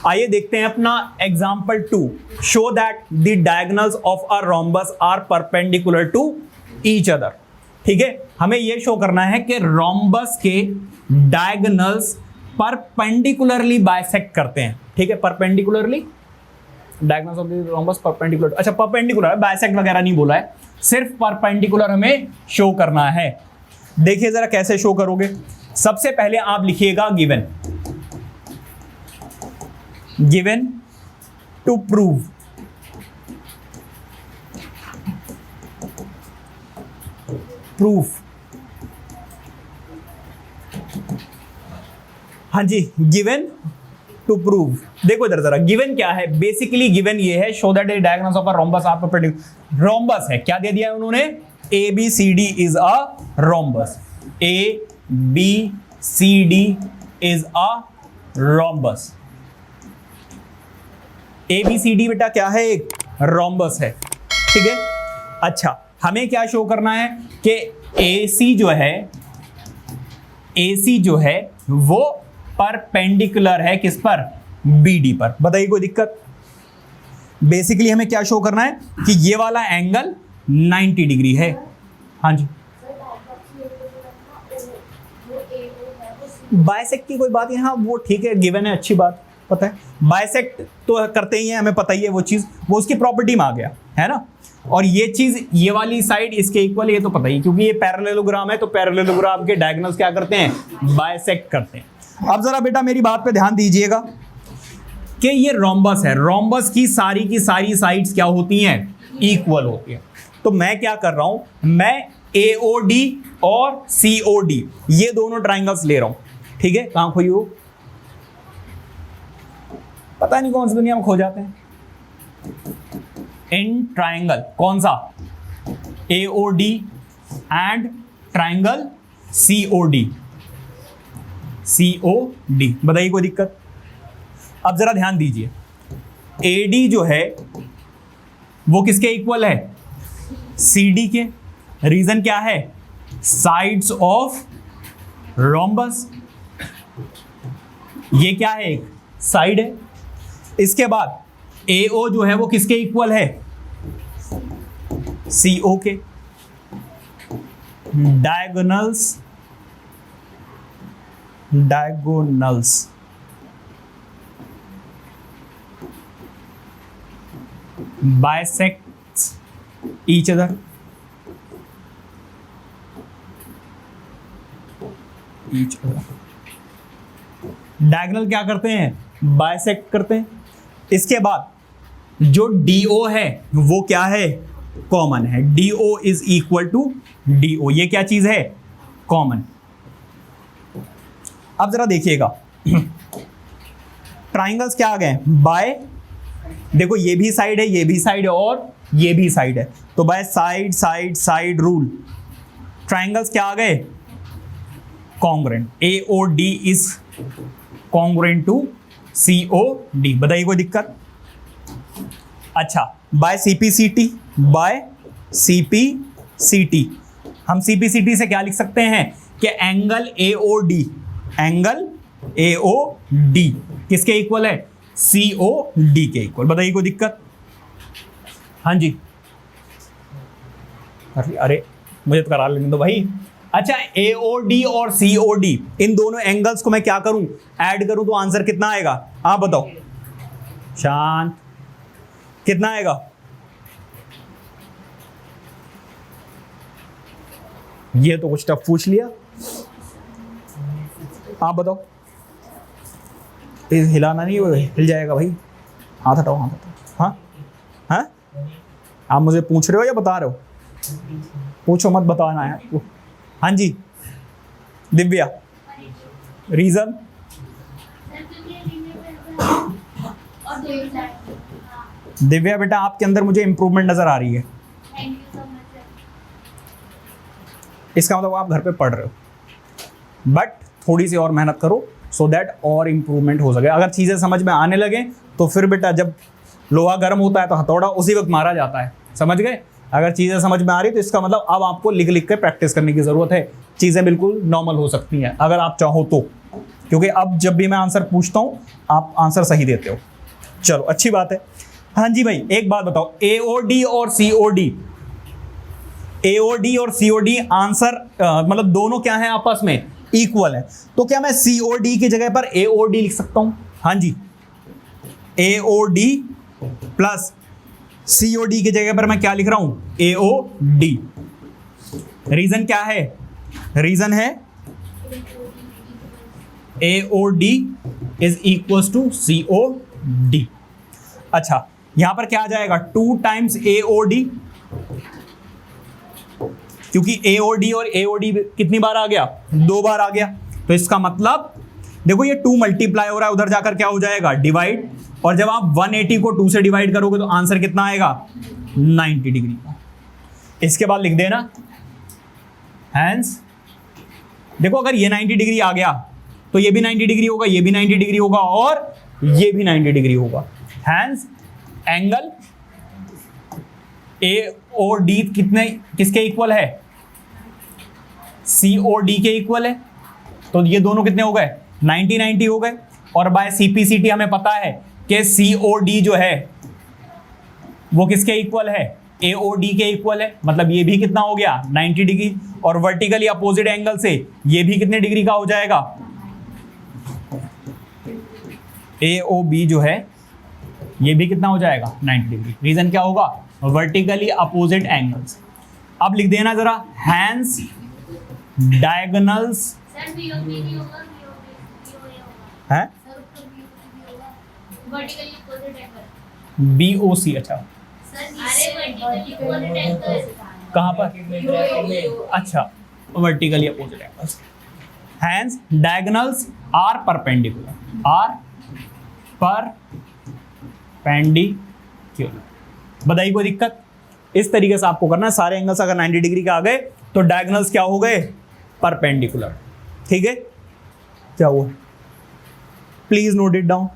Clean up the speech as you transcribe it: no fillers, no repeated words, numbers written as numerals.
आइए देखते हैं अपना example 2। Show that the diagonals of a rhombus are perpendicular to each other. ठीक है, हमें यह शो करना है कि रोम्बस के डायगोनल्स परपेंडिकुलरली बाइसेक्ट करते हैं। ठीक है, perpendicularly diagonals of the rhombus perpendicular, अच्छा परपेंडिकुलर, बाइसेक्ट वगैरह नहीं बोला है, सिर्फ परपेंडिकुलर हमें शो करना है। देखिए जरा कैसे शो करोगे। सबसे पहले आप लिखिएगा given, given to prove, proof. हाँ जी, गिवन टू प्रूव। देखो इधर जरा, गिवन क्या है, बेसिकली गिवन ये है, show that the diagonals of a rhombus are perpendicular. Rhombus है, क्या दे दिया है उन्होंने, A B C D is a rhombus, A B C D is a rhombus. A B C D बेटा क्या है, एक रोम्बस है। ठीक है, अच्छा हमें क्या शो करना है कि ए सी जो है, ए सी जो है वो परपेंडिकुलर है किस पर, बी डी पर। बताइए कोई दिक्कत। बेसिकली हमें क्या शो करना है कि ये वाला एंगल 90 डिग्री है। हाँ जी, बाइसेक्ट की कोई बात यहाँ, वो ठीक है, गिवन है, अच्छी बात, पता है बाइसेक्ट तो करते ही हैं, हमें पता ही है वो चीज, वो उसकी प्रॉपर्टी में आ गया है ना। और ये चीज, ये वाली साइड इसके इक्वल, ये तो पता ही, क्योंकि ये पैरेललोग्राम है, तो पैरेललोग्राम के डायगोनल्स क्या करते हैं, बाइसेक्ट करते हैं। अब जरा बेटा मेरी बात पे ध्यान दीजिएगा कि ये रोम्बस है, रोम्बस की सारी साइड्स क्या होती हैं, इक्वल होती हैं। तो मैं क्या कर रहा हूं, मैं AOD और COD ये दोनों ट्राइंगल्स ले रहा हूं। ठीक है, कहां खोई हो, पता नहीं कौन सी दुनिया में खो जाते हैं। इन ट्राइंगल कौन सा, AOD and triangle COD, COD। बताइए कोई दिक्कत। अब जरा ध्यान दीजिए, AD जो है वो किसके इक्वल है, CD के। रीजन क्या है, साइड्स ऑफ रोम्बस, ये क्या है, एक साइड है। इसके बाद AO जो है वो किसके इक्वल है, CO के। Diagonals, diagonals bisects each other, diagonal क्या करते हैं, बाइसेक्ट करते हैं। इसके बाद जो DO है वो क्या है, कॉमन है, DO is equal to DO, ये क्या चीज है, कॉमन। अब जरा देखिएगा ट्राइंगल्स क्या आ गए, बाय, देखो ये भी साइड है, ये भी साइड है और ये भी साइड है, तो by side side side rule triangles क्या आ गए, congruent. AOD is congruent to COD। बताइए कोई दिक्कत। अच्छा बाय CPCT, बाय CPCT, हम CPCT से क्या लिख सकते हैं कि एंगल AOD, एंगल AOD किसके इक्वल है, COD के इक्वल। बताइए कोई दिक्कत। हाँ जी, अरे मुझे तो करा लेने दो भाई। अच्छा AOD और COD इन दोनों एंगल्स को मैं क्या करूं, ऐड करूं, तो आंसर कितना आएगा, आप बताओ। शांत, कितना आएगा, ये तो कुछ टफ पूछ लिया, आप बताओ। हिलाना नहीं, वो हिल जाएगा भाई, हाथ हटाओ, हाथ हटाओ। हाँ हाँ, आप मुझे पूछ रहे हो या बता रहे हो, पूछो मत, बताना है। हाँ जी दिव्या, रीजन, दिव्या बेटा आपके अंदर मुझे इंप्रूवमेंट नजर आ रही है, इसका मतलब आप घर पे पढ़ रहे हो, बट थोड़ी सी और मेहनत करो सो दैट और इंप्रूवमेंट हो सके। अगर चीज़ें समझ में आने लगे तो फिर बेटा जब लोहा गर्म होता है तो हथौड़ा उसी वक्त मारा जाता है, समझ गए। अगर चीज़ें समझ में आ रही तो इसका मतलब अब आपको लिख लिख कर प्रैक्टिस करने की ज़रूरत है, चीज़ें बिल्कुल नॉर्मल हो सकती हैं अगर आप चाहो तो। क्योंकि अब जब भी मैं आंसर पूछता हूं आप आंसर सही देते हो। चलो अच्छी बात है। हाँ जी भाई, एक बात बताओ, AOD और COD, AOD और COD आंसर मतलब दोनों क्या है आपस में, इक्वल है। तो क्या मैं COD की जगह पर AOD लिख सकता हूं? हाँ जी, AOD प्लस COD की जगह पर मैं क्या लिख रहा हूं, AOD। रीजन क्या है? रीजन है AOD is equal to COD। अच्छा, यहां पर क्या आ जाएगा, 2 टाइम्स AOD, क्योंकि AOD और AOD कितनी बार आ गया, 2 बार आ गया। तो इसका मतलब देखो ये 2 मल्टीप्लाई हो रहा है, उधर जाकर क्या हो जाएगा, डिवाइड। और जब आप 180 को 2 से डिवाइड करोगे तो आंसर कितना आएगा, 90 डिग्री का। इसके बाद लिख देना हैंस, देखो अगर ये 90 डिग्री आ गया तो ये भी 90 डिग्री होगा, ये भी 90 डिग्री होगा और ये भी 90 डिग्री होगा। हैंस एंगल AOD किसके इक्वल है, COD के इक्वल है। तो ये दोनों कितने हो गए, 90 हो गए। और बाय CPCT हमें पता है कि COD जो है वो किसके इक्वल है, AOD के इक्वल है। मतलब ये भी कितना हो गया, 90 डिग्री। और वर्टिकली अपोजिट एंगल से ये भी कितने डिग्री का हो जाएगा, AOB जो है ये भी कितना हो जाएगा, 90 डिग्री। रीजन क्या होगा, वर्टिकली अपोजिट एंगल्स। अब लिख देना जरा, हैंस डायगोनल्स है BOC। अच्छा कहां पर, अच्छा vertically opposite angles. Hence diagonals are perpendicular, are perpendicular. बताइए कोई दिक्कत? इस तरीके से आपको करना है। सारे एंगल्स अगर 90 डिग्री के आ गए तो डायगोनल्स क्या हो गए, परपेंडिकुलर। ठीक है, क्या हुआ, प्लीज नोट इट डाउन।